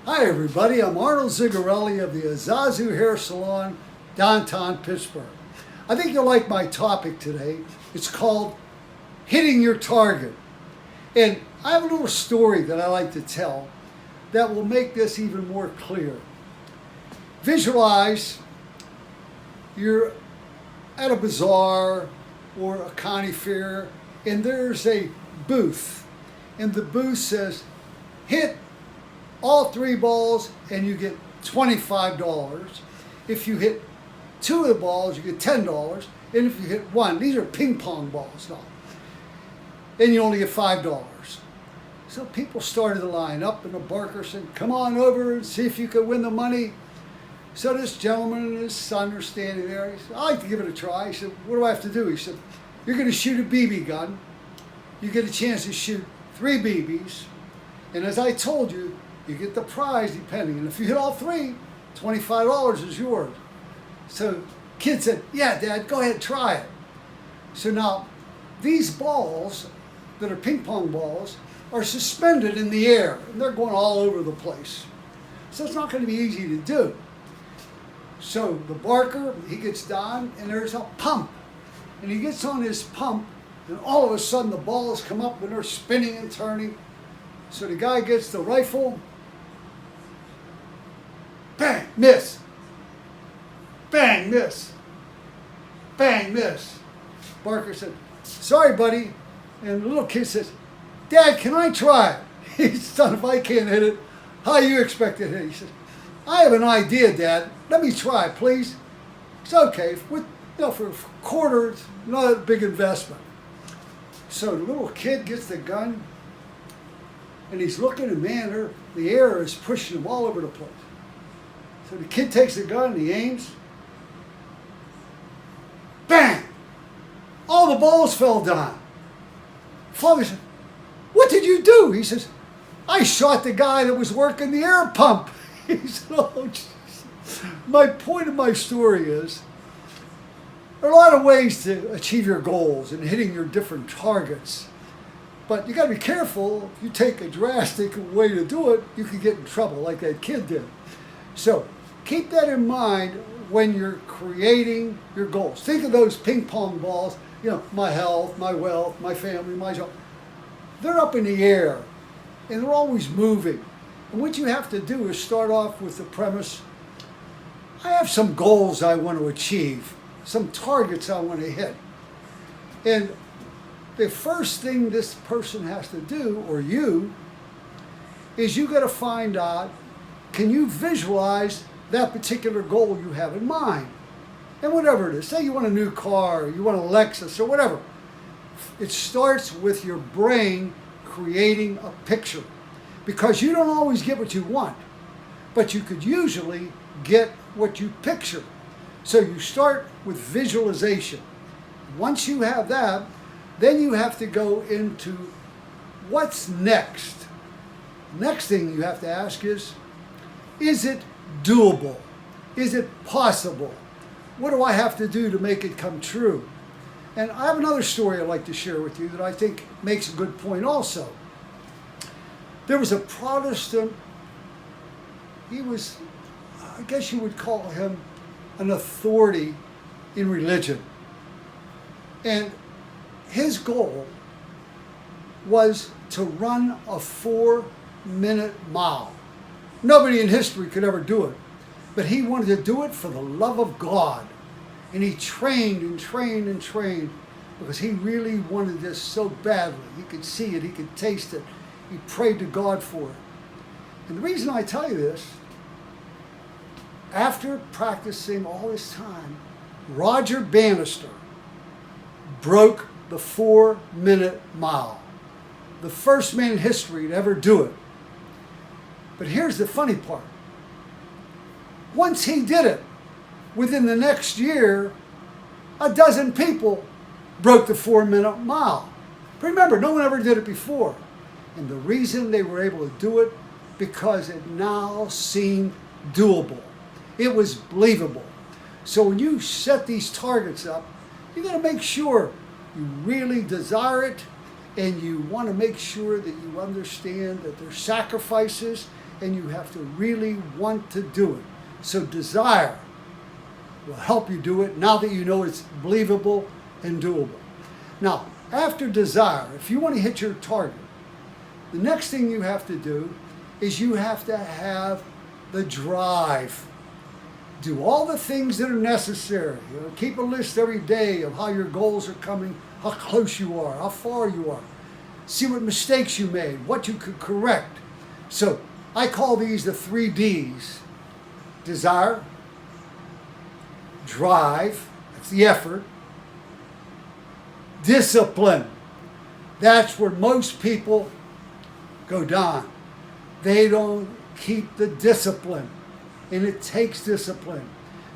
Hi everybody, I'm Arnold Zegarelli of the Azazu Hair Salon, downtown Pittsburgh. I think you'll like my topic today. It's called Hitting Your Target. And I have a little story that I like to tell that will make this even more clear. Visualize you're at a bazaar or a county fair and there's a booth. And the booth says, hit all 3 balls and you get $25. If you hit 2 of the balls, you get $10. And if you hit 1, these are ping pong balls now, and you only get $5. So people started to line up, and the barker said, come on over and see if you can win the money. So this gentleman and his son are standing there. He said, I'd like to give it a try. He said, what do I have to do? He said, you're going to shoot a BB gun. You get a chance to shoot 3 BBs. And as I told you, you get the prize depending. And if you hit all 3, $25 is yours. So kid said, yeah, Dad, go ahead, try it. So now these balls that are ping pong balls are suspended in the air. And they're going all over the place. So it's not going to be easy to do. So the barker, he gets down and there's a pump. And he gets on his pump and all of a sudden the balls come up and they're spinning and turning. So the guy gets the rifle. Bang, miss. Bang, miss. Bang, miss. Barker said, sorry, buddy. And the little kid says, Dad, can I try it? He said, son, if I can't hit it, how you expect to hit it? He said, I have an idea, Dad. Let me try, please. It's okay. For a quarter, it's not a big investment. So the little kid gets the gun, and he's looking, and man, the air is pushing him all over the place. So the kid takes the gun and he aims. Bang! All the balls fell down. Father said, what did you do? He says, I shot the guy that was working the air pump. He said, oh, geez. My point of my story is, there are a lot of ways to achieve your goals and hitting your different targets. But you got to be careful. If you take a drastic way to do it, you can get in trouble like that kid did. So keep that in mind when you're creating your goals. Think of those ping pong balls, my health, my wealth, my family, my job. They're up in the air and they're always moving. And what you have to do is start off with the premise, I have some goals I want to achieve, some targets I want to hit. And the first thing this person has to do, or you, is you got to find out, can you visualize that particular goal you have in mind? And whatever it is, say you want a new car, or you want a Lexus, or whatever. It starts with your brain creating a picture. Because you don't always get what you want, but you could usually get what you picture. So you start with visualization. Once you have that, then you have to go into what's next. Next thing you have to ask is it doable? Is it possible? What do I have to do to make it come true? And I have another story I'd like to share with you that I think makes a good point also. There was a Protestant, he was, I guess you would call him an authority in religion. And his goal was to run a 4-minute mile. Nobody in history could ever do it, but he wanted to do it for the love of God. And he trained and trained and trained because he really wanted this so badly. He could see it, he could taste it. He prayed to God for it. And the reason I tell you this, after practicing all this time, Roger Bannister broke the 4-minute mile. The first man in history to ever do it. But here's the funny part. Once he did it, within the next year, a dozen people broke the 4-minute mile. Remember, no one ever did it before. And the reason they were able to do it, because it now seemed doable. It was believable. So when you set these targets up, you got to make sure you really desire it, and you want to make sure that you understand that there's sacrifices and you have to really want to do it. So desire will help you do it now that you know it's believable and doable. Now, after desire, if you want to hit your target, the next thing you have to do is you have to have the drive. Do all the things that are necessary. You know, keep a list every day of how your goals are coming, how close you are, how far you are. See what mistakes you made, what you could correct. So I call these the 3 Ds. Desire, drive, that's the effort. Discipline, that's where most people go down. They don't keep the discipline, and it takes discipline.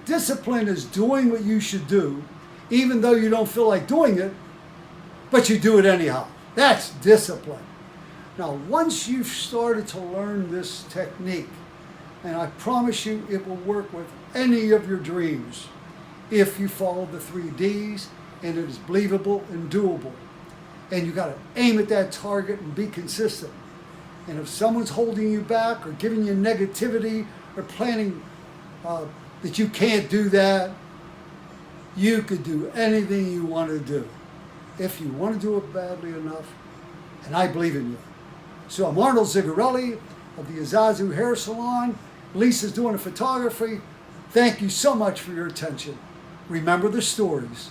Discipline is doing what you should do, even though you don't feel like doing it, but you do it anyhow. That's discipline. Now, once you've started to learn this technique, and I promise you it will work with any of your dreams if you follow the 3 Ds and it is believable and doable. And you got to aim at that target and be consistent. And if someone's holding you back or giving you negativity or planning that you can't do that, you could do anything you want to do if you want to do it badly enough, and I believe in you. So I'm Arnold Zegarelli of the Azazu Hair Salon. Lisa's doing the photography. Thank you so much for your attention. Remember the stories.